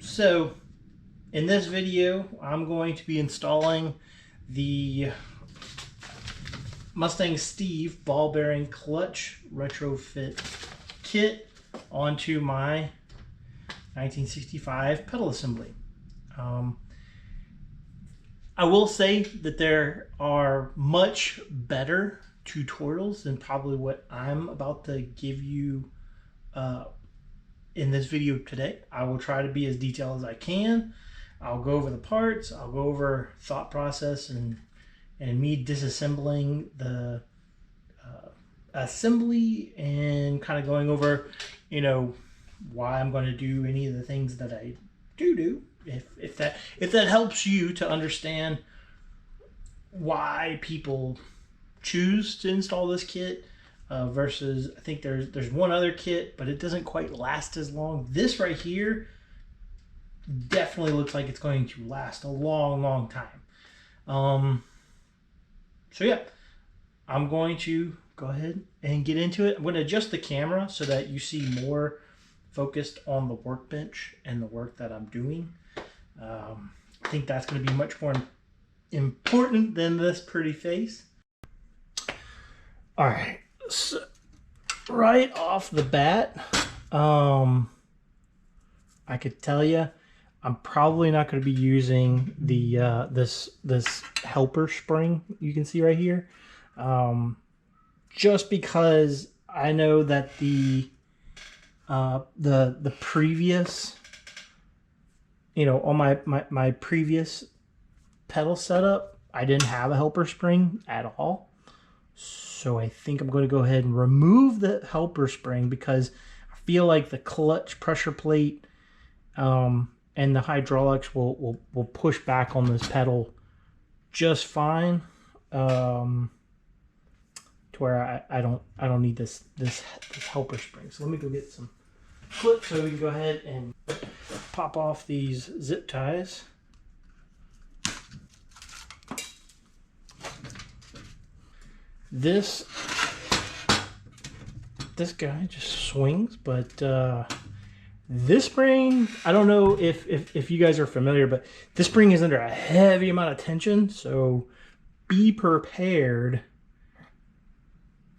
So in this video, I'm going to be installing the MustangSteve Ball Bearing clutch retrofit kit onto my 1965 pedal assembly. I will say that there are much better tutorials than probably what I'm about to give you in this video today. I will try to be as detailed as I can. I'll go over the parts, I'll go over thought process and me disassembling the assembly and kind of going over, you know, why I'm going to do any of the things that I do. If that helps you to understand why people choose to install this kit versus, I think there's one other kit, but it doesn't quite last as long. This right here definitely looks like it's going to last a long time. So yeah, I'm going to go ahead and get into it. I'm going to adjust the camera so that you see more focused on the workbench and the work that I'm doing. I think that's going to be much more important than this pretty face. All right, so right off the bat, I could tell you I'm probably not going to be using the this helper spring you can see right here, just because I know that the previous, you know, on my previous pedal setup, I didn't have a helper spring at all. So I think I'm going to go ahead and remove the helper spring because I feel like the clutch pressure plate and the hydraulics will push back on this pedal just fine, to where I don't need this helper spring. So let me go get some clips so we can go ahead and pop off these zip ties. This guy just swings, but this spring, I don't know if you guys are familiar, but this spring is under a heavy amount of tension, so be prepared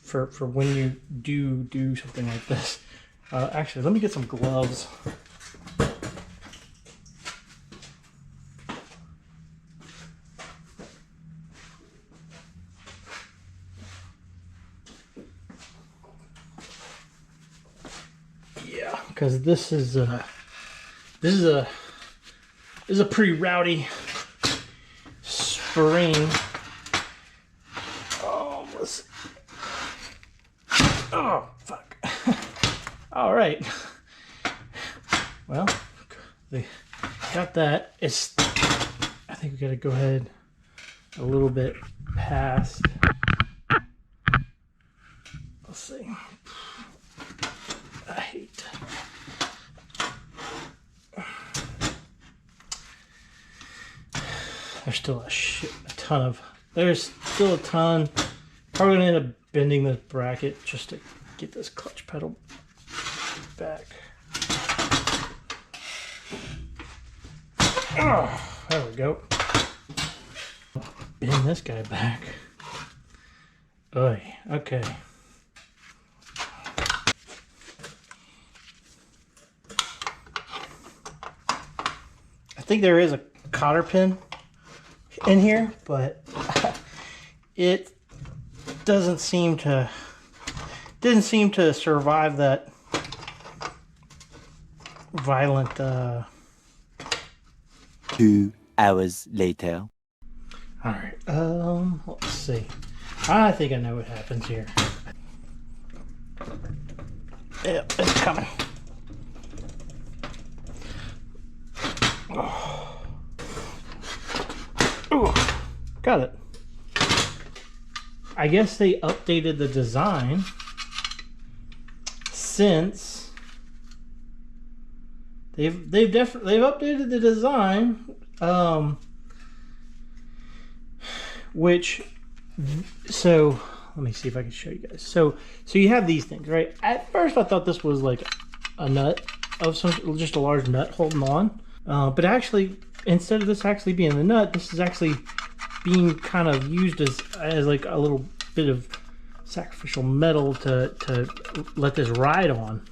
for when you do something like this. Actually, let me get some gloves. Yeah, because this is a pretty rowdy spring. Oh, let's see. Oh, fuck. All right. Well, they got that. I think we got to go ahead a little bit past. Let's see. I hate. There's still there's still a ton. Probably gonna end up bending this bracket just to get this clutch pedal back. Oh, there we go. Bend this guy back. Oy, okay. I think there is a cotter pin in here, but it didn't seem to survive that violent 2 hours later. All right, let's see. I think I know what happens here. Yep, it's coming. Oh. Ooh, got it. I guess they updated the design since they've updated the design, which, so let me see if I can show you guys. So you have these things, right? At first I thought this was like a nut of some, just a large nut holding on. But actually, instead of this actually being the nut, this is actually being kind of used as like a little bit of sacrificial metal to let this ride on,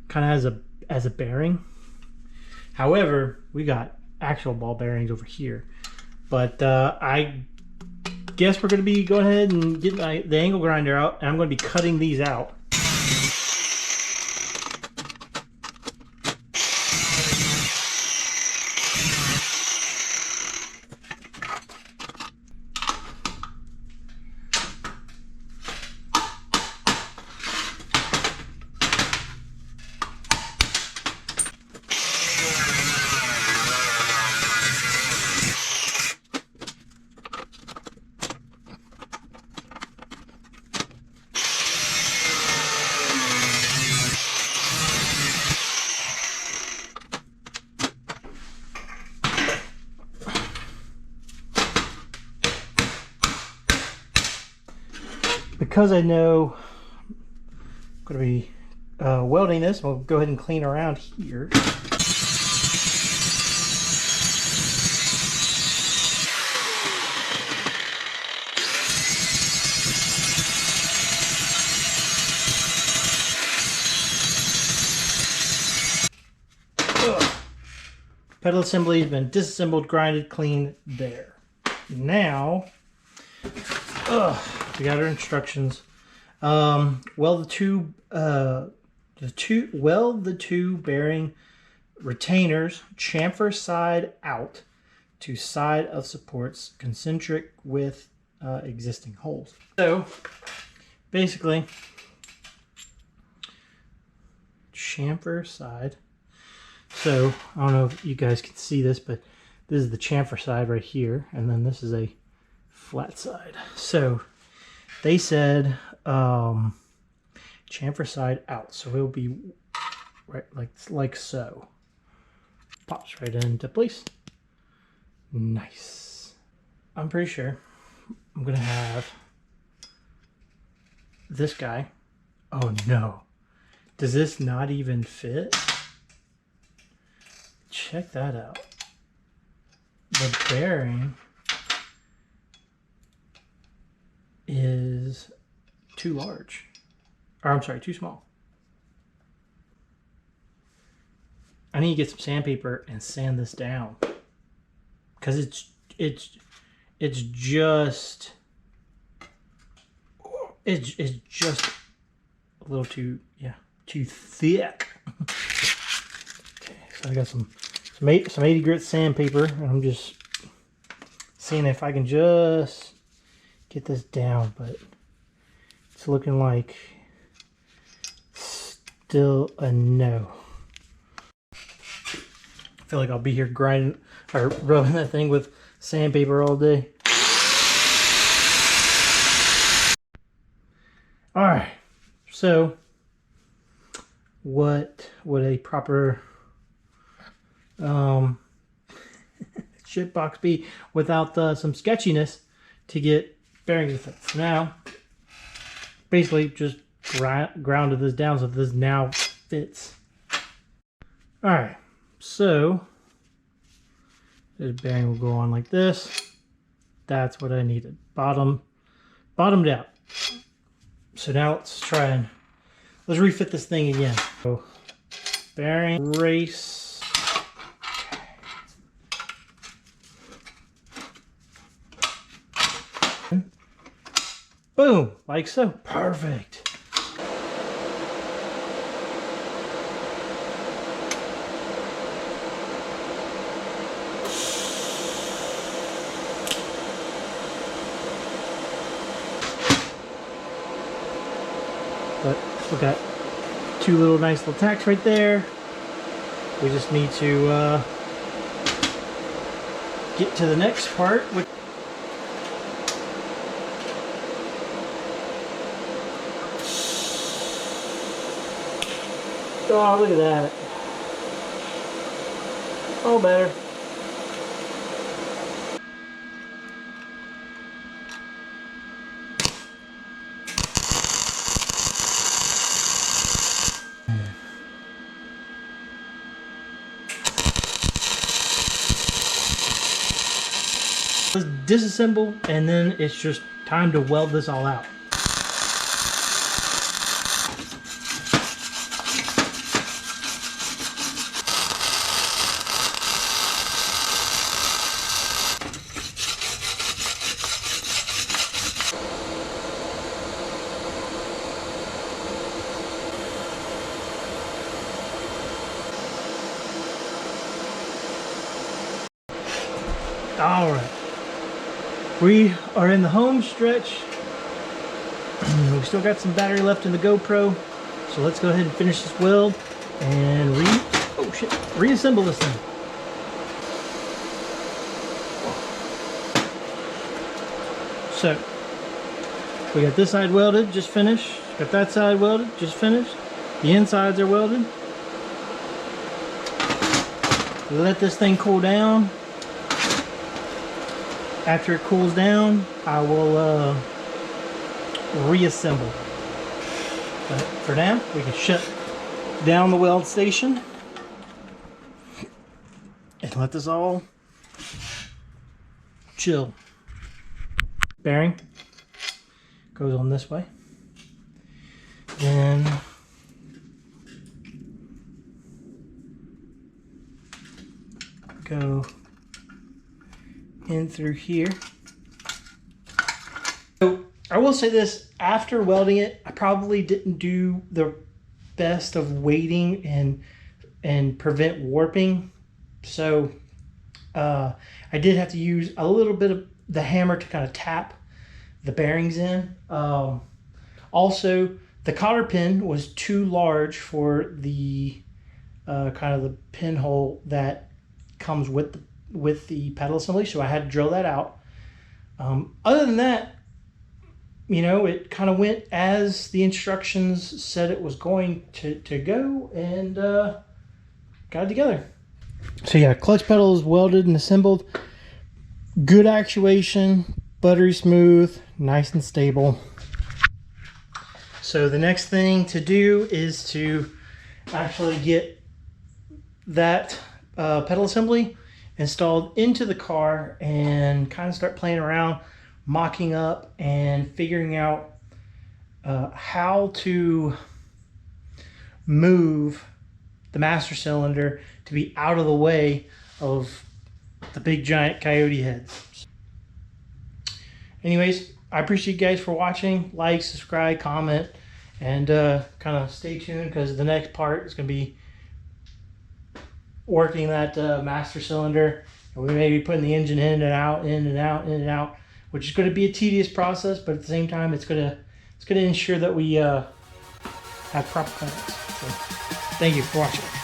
kind of as a bearing. However, we got actual ball bearings over here, but I guess we're going to be going ahead and getting the angle grinder out, and I'm going to be cutting these out. Because I know I'm going to be welding this, we'll go ahead and clean around here. Pedal assembly has been disassembled, grinded, cleaned there. Now, we got our instructions. Weld the two bearing retainers chamfer side out to side of supports concentric with existing holes. So basically, chamfer side. So I don't know if you guys can see this, but this is the chamfer side right here, and then this is a flat side. So they said chamfer side out, so it'll be right like so. Pops right into place. Nice. I'm pretty sure I'm gonna have this guy. Oh no, does this not even fit? Check that out. The bearing is too large. Or I'm sorry, too small. I need to get some sandpaper and sand this down, because it's just a little too thick. Okay, so I got some 80 grit sandpaper, and I'm just seeing if I can just get this down, but it's looking like still a no. I feel like I'll be here grinding or rubbing that thing with sandpaper all day. All right, so what would a proper shit box be without some sketchiness to get bearings to fit? So now, basically just grounded this down so this now fits. All right, so the bearing will go on like this. That's what I needed. Bottomed out. So now let's refit this thing again. So bearing race. Boom, like so. Perfect. But we got two little nice little tacks right there. We just need to get to the next part. Oh, look at that. Oh, better. disassemble, and then it's just time to weld this all out. All right, we are in the home stretch. We still got some battery left in the GoPro, so let's go ahead and finish this weld and reassemble this thing. So we got this side welded, just finished. Got that side welded, just finished. The insides are welded. Let this thing cool down. After it cools down, I will reassemble. But for now, we can shut down the weld station and let this all chill. Bearing goes on this way. Then go in through here. So I will say this, after welding it, I probably didn't do the best of waiting and prevent warping. So I did have to use a little bit of the hammer to kind of tap the bearings in. Also, the cotter pin was too large for the kind of the pinhole that comes with the pedal assembly, so I had to drill that out. Other than that, you know, it kind of went as the instructions said it was going to go, and got it together. So yeah, clutch pedal is welded and assembled. Good actuation, buttery smooth, nice and stable. So the next thing to do is to actually get that pedal assembly installed into the car and kind of start playing around, mocking up and figuring out how to move the master cylinder to be out of the way of the big giant coyote heads. Anyways, I appreciate you guys for watching. Like, subscribe, comment, and kind of stay tuned, because the next part is going to be working that master cylinder, and we may be putting the engine in and out, in and out, in and out, which is going to be a tedious process, but at the same time, it's going to ensure that we have proper clearance. So, thank you for watching.